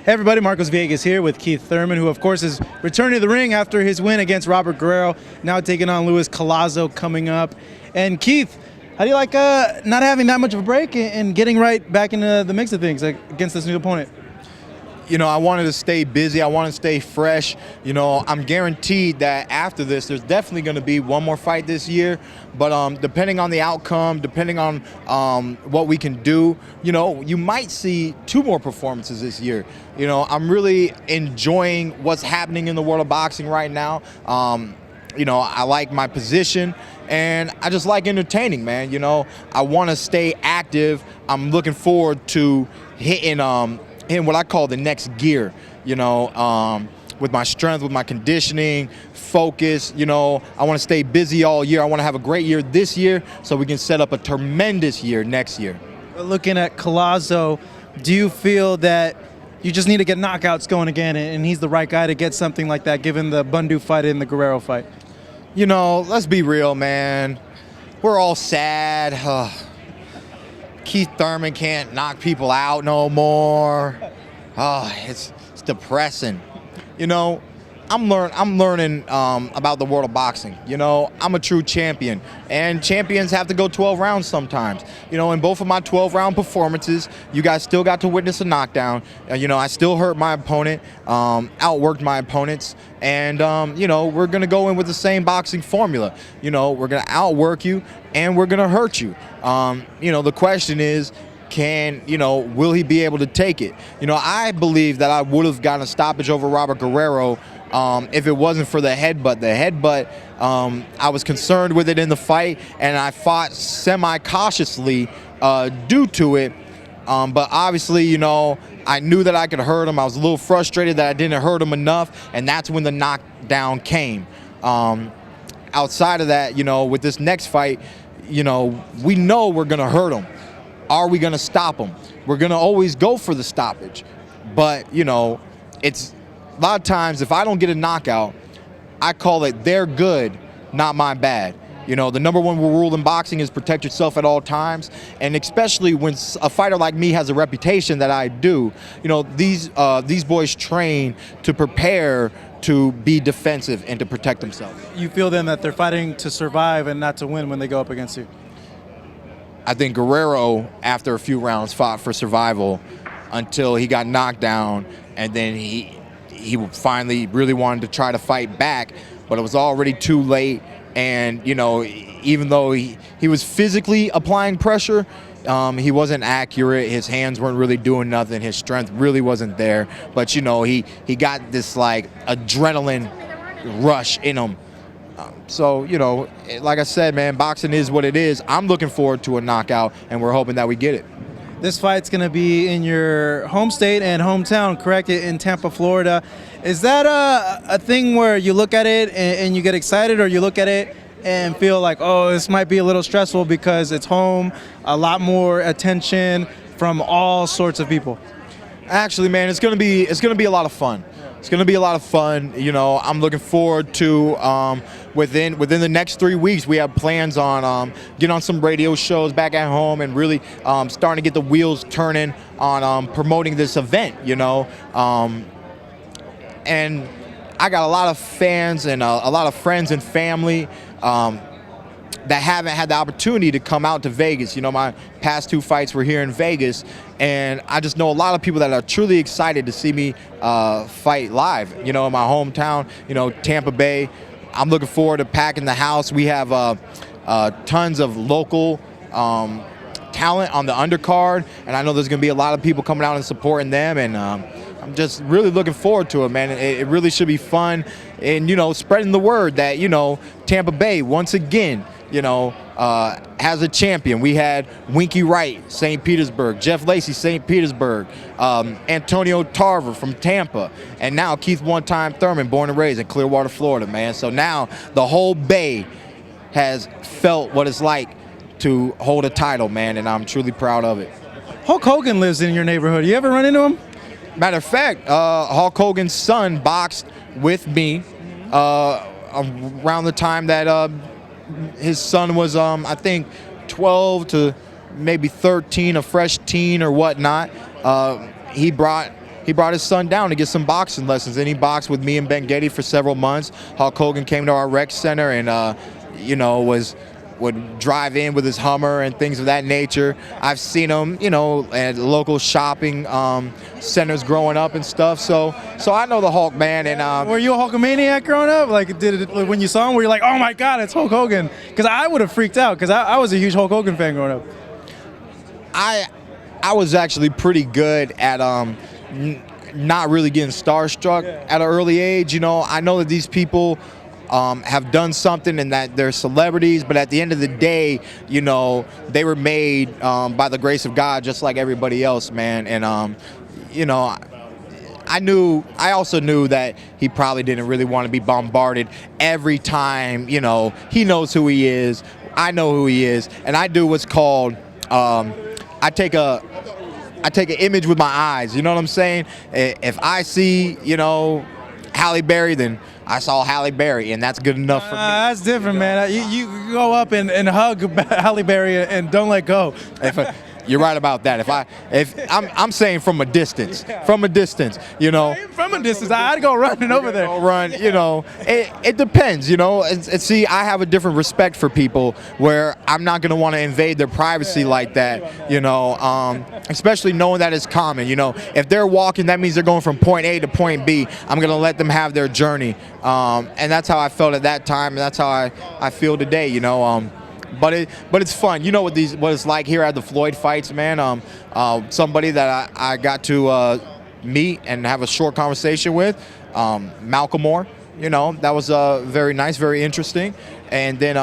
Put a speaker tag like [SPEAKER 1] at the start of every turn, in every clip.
[SPEAKER 1] Hey everybody, Marcos Villegas here with Keith Thurman, who of course is returning to the ring after his win against Robert Guerrero, now taking on Luis Collazo coming up. And Keith, how do you like not having that much of a break and getting right back into the mix of things against this new opponent?
[SPEAKER 2] You know, I wanted to stay busy. I wanted to stay fresh. You know, I'm guaranteed that after this, there's definitely going to be one more fight this year. But depending on the outcome, depending on what we can do, you know, you might see 2 more performances this year. You know, I'm really enjoying what's happening in the world of boxing right now. You know, I like my position, and I just like entertaining, man. You know, I want to stay active. I'm looking forward to hitting what I call the next gear, you know, with my strength, with my conditioning, focus. You know, I want to stay busy all year. I want to have a great year this year so we can set up a tremendous year next year.
[SPEAKER 1] Looking at Collazo, do you feel that you just need to get knockouts going again and he's the right guy to get something like that given the Bundu fight and the Guerrero fight?
[SPEAKER 2] You know, let's be real, man. We're all sad. Keith Thurman can't knock people out no more. Oh, it's depressing. You know, I'm learning about the world of boxing. You know, I'm a true champion, and champions have to go 12 rounds sometimes. You know, in both of my 12-round performances, you guys still got to witness a knockdown. You know, I still hurt my opponent, outworked my opponents, and you know, we're gonna go in with the same boxing formula. You know, we're gonna outwork you, and we're gonna hurt you. You know, the question is, will he be able to take it? You know, I believe that I would have gotten a stoppage over Robert Guerrero if it wasn't for the headbutt. The headbutt, I was concerned with it in the fight, and I fought semi-cautiously due to it. But obviously, you know, I knew that I could hurt him. I was a little frustrated that I didn't hurt him enough, and that's when the knockdown came. Outside of that, you know, with this next fight, you know, we know we're going to hurt him. Are we going to stop him? We're going to always go for the stoppage. But, you know, it's a lot of times if I don't get a knockout, I call it their good, not my bad. You know, the number 1 rule in boxing is protect yourself at all times. And especially when a fighter like me has a reputation that I do, you know, these boys train to prepare to be defensive and to protect themselves.
[SPEAKER 1] You feel then that they're fighting to survive and not to win when they go up against you?
[SPEAKER 2] I think Guerrero, after a few rounds, fought for survival until he got knocked down, and then he finally really wanted to try to fight back, but it was already too late. And, you know, even though he was physically applying pressure, he wasn't accurate. His hands weren't really doing nothing. His strength really wasn't there. But, you know, he got this, like, adrenaline rush in him. So, you know, like I said, man, boxing is what it is. I'm looking forward to a knockout, and we're hoping that we get it.
[SPEAKER 1] This fight's going to be in your home state and hometown, correct? In Tampa, Florida. Is that a thing where you look at it and you get excited, or you look at it and feel like, oh, this might be a little stressful because it's home, a lot more attention from all sorts of people?
[SPEAKER 2] Actually, man, it's gonna be a lot of fun. It's going to be a lot of fun. You know, I'm looking forward to within the next 3 weeks, we have plans on getting on some radio shows back at home and really starting to get the wheels turning on promoting this event, you know. And I got a lot of fans and a lot of friends and family that haven't had the opportunity to come out to Vegas. You know, my past 2 fights were here in Vegas, and I just know a lot of people that are truly excited to see me fight live, you know, in my hometown, you know, Tampa Bay. I'm looking forward to packing the house. We have tons of local talent on the undercard, and I know there's going to be a lot of people coming out and supporting them, and I'm just really looking forward to it, man. It really should be fun, and, you know, spreading the word that, you know, Tampa Bay, once again, you know, has a champion. We had Winky Wright, St. Petersburg, Jeff Lacey, St. Petersburg, Antonio Tarver from Tampa, and now Keith one-time Thurman, born and raised in Clearwater, Florida, man. So now the whole Bay has felt what it's like to hold a title, man, and I'm truly proud of it.
[SPEAKER 1] Hulk Hogan lives in your neighborhood. You ever run into him?
[SPEAKER 2] Matter of fact, Hulk Hogan's son boxed with me around the time that his son was, I think, 12 to maybe 13, a fresh teen or whatnot. He brought he brought his son down to get some boxing lessons, and he boxed with me and Ben Getty for several months. Hulk Hogan came to our rec center and you know, would drive in with his Hummer and things of that nature. I've seen him, you know, at local shopping centers growing up and stuff. So I know the Hulk, man. And
[SPEAKER 1] were you a Hulkamaniac growing up? Like, when you saw him, were you like, oh my God, it's Hulk Hogan? Because I would have freaked out because I was a huge Hulk Hogan fan growing up.
[SPEAKER 2] I was actually pretty good at not really getting starstruck at an early age. You know, I know that these people have done something and that they're celebrities, but at the end of the day, you know, they were made by the grace of God just like everybody else, man. And you know, I also knew that he probably didn't really want to be bombarded every time. You know, he knows who he is, I know who he is, and I do what's called I take an image with my eyes. You know what I'm saying? If I see, you know, Halle Berry, then I saw Halle Berry, and that's good enough for me.
[SPEAKER 1] That's different, man. You go up and hug Halle Berry and don't let go.
[SPEAKER 2] You're right about that. If I'm saying from a distance, you know.
[SPEAKER 1] From a distance, I'd go running over there.
[SPEAKER 2] Run, you know. It depends, you know. See, I have a different respect for people where I'm not gonna want to invade their privacy like that, you know. Especially knowing that it's common, you know. If they're walking, that means they're going from point A to point B. I'm gonna let them have their journey, and that's how I felt at that time, and that's how I feel today, you know. But it's fun. You know what it's like here at the Floyd fights, man. Somebody that I got to meet and have a short conversation with, Malcolm Moore. You know, that was very nice, very interesting. And then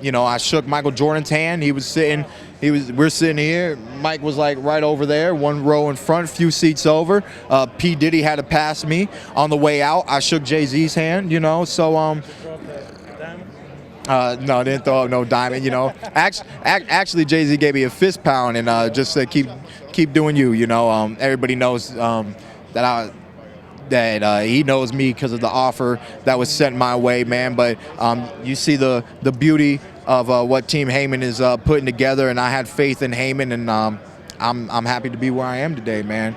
[SPEAKER 2] you know, I shook Michael Jordan's hand. We're sitting here. Mike was like right over there, one row in front, few seats over. P. Diddy had to pass me on the way out. I shook Jay-Z's hand, you know. So no, didn't throw up no diamond, you know. Actually, Jay-Z gave me a fist pound and just said, keep doing you, you know. Everybody knows that he knows me because of the offer that was sent my way, man. But you see the beauty of what Team Heyman is putting together, and I had faith in Heyman, and I'm happy to be where I am today, man.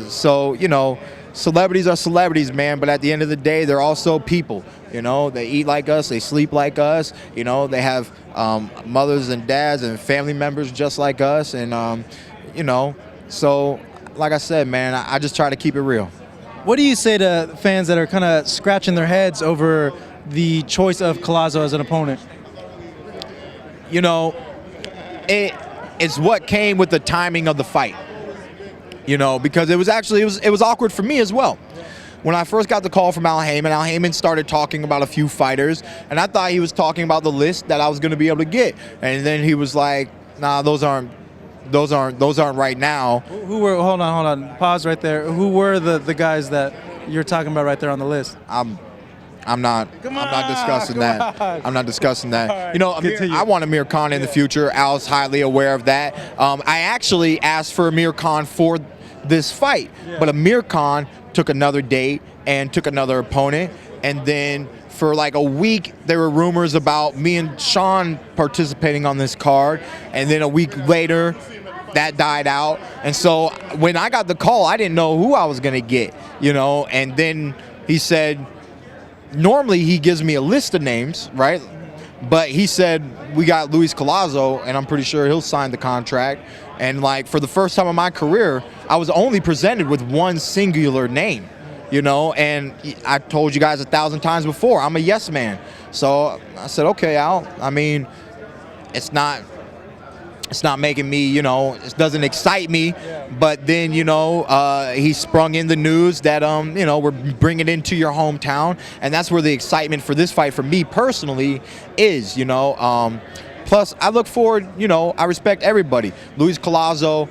[SPEAKER 2] So, you know, celebrities are celebrities, man, but at the end of the day, they're also people. You know, they eat like us, they sleep like us. You know, they have mothers and dads and family members just like us. And, you know, so like I said, man, I just try to keep it real.
[SPEAKER 1] What do you say to fans that are kind of scratching their heads over the choice of Collazo as an opponent?
[SPEAKER 2] You know, it's what came with the timing of the fight. You know, because it was awkward for me as well. When I first got the call from Al Heyman started talking about a few fighters, and I thought he was talking about the list that I was going to be able to get. And then he was like, "Nah, those aren't right now."
[SPEAKER 1] Who were? Hold on. Pause right there. Who were the guys that you're talking about right there on the list?
[SPEAKER 2] I'm not discussing that. I'm not discussing that.
[SPEAKER 1] Right,
[SPEAKER 2] you know, I want Amir Khan in the future. Al's highly aware of that. I actually asked for Amir Khan for this fight, but Amir Khan took another date and took another opponent, and then for like a week there were rumors about me and Sean participating on this card, and then a week later that died out. And so when I got the call, I didn't know who I was gonna get, you know. And then he said, normally he gives me a list of names, right? But he said, we got Luis Collazo, and I'm pretty sure he'll sign the contract. And like, for the first time in my career, I was only presented with one singular name, you know. And I told you guys 1,000 times before, I'm a yes man. So I said, okay, Al, I mean, it's not making me, you know, it doesn't excite me. But then, you know, he sprung in the news that, you know, we're bringing it into your hometown. And that's where the excitement for this fight for me personally is, you know. Plus, I look forward, you know, I respect everybody. Luis Collazo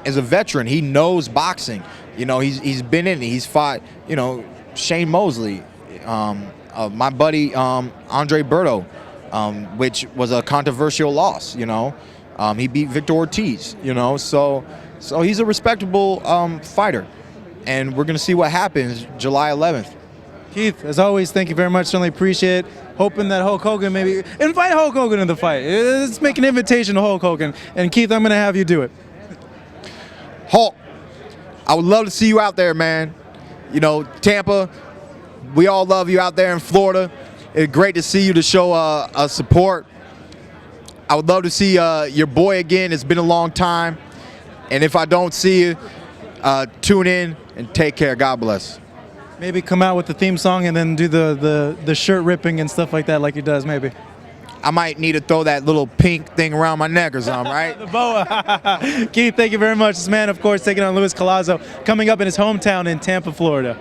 [SPEAKER 2] is a veteran. He knows boxing. You know, he's been in it. He's fought, you know, Shane Mosley, my buddy Andre Berto, which was a controversial loss, you know. He beat Victor Ortiz, you know. So he's a respectable fighter. And we're going to see what happens July 11th.
[SPEAKER 1] Keith, as always, thank you very much. Certainly appreciate it. Hoping that Hulk Hogan maybe invite Hulk Hogan in the fight. Let's make an invitation to Hulk Hogan. And Keith, I'm going to have you do it.
[SPEAKER 2] Hulk, I would love to see you out there, man. You know, Tampa, we all love you out there in Florida. It's great to see you to show support. I would love to see your boy again. It's been a long time. And if I don't see you, tune in and take care. God bless.
[SPEAKER 1] Maybe come out with the theme song and then do the shirt ripping and stuff like that like he does, maybe.
[SPEAKER 2] I might need to throw that little pink thing around my neck or something, right?
[SPEAKER 1] The boa. Keith, thank you very much. This man, of course, taking on Thurman Collazo, coming up in his hometown in Tampa, Florida.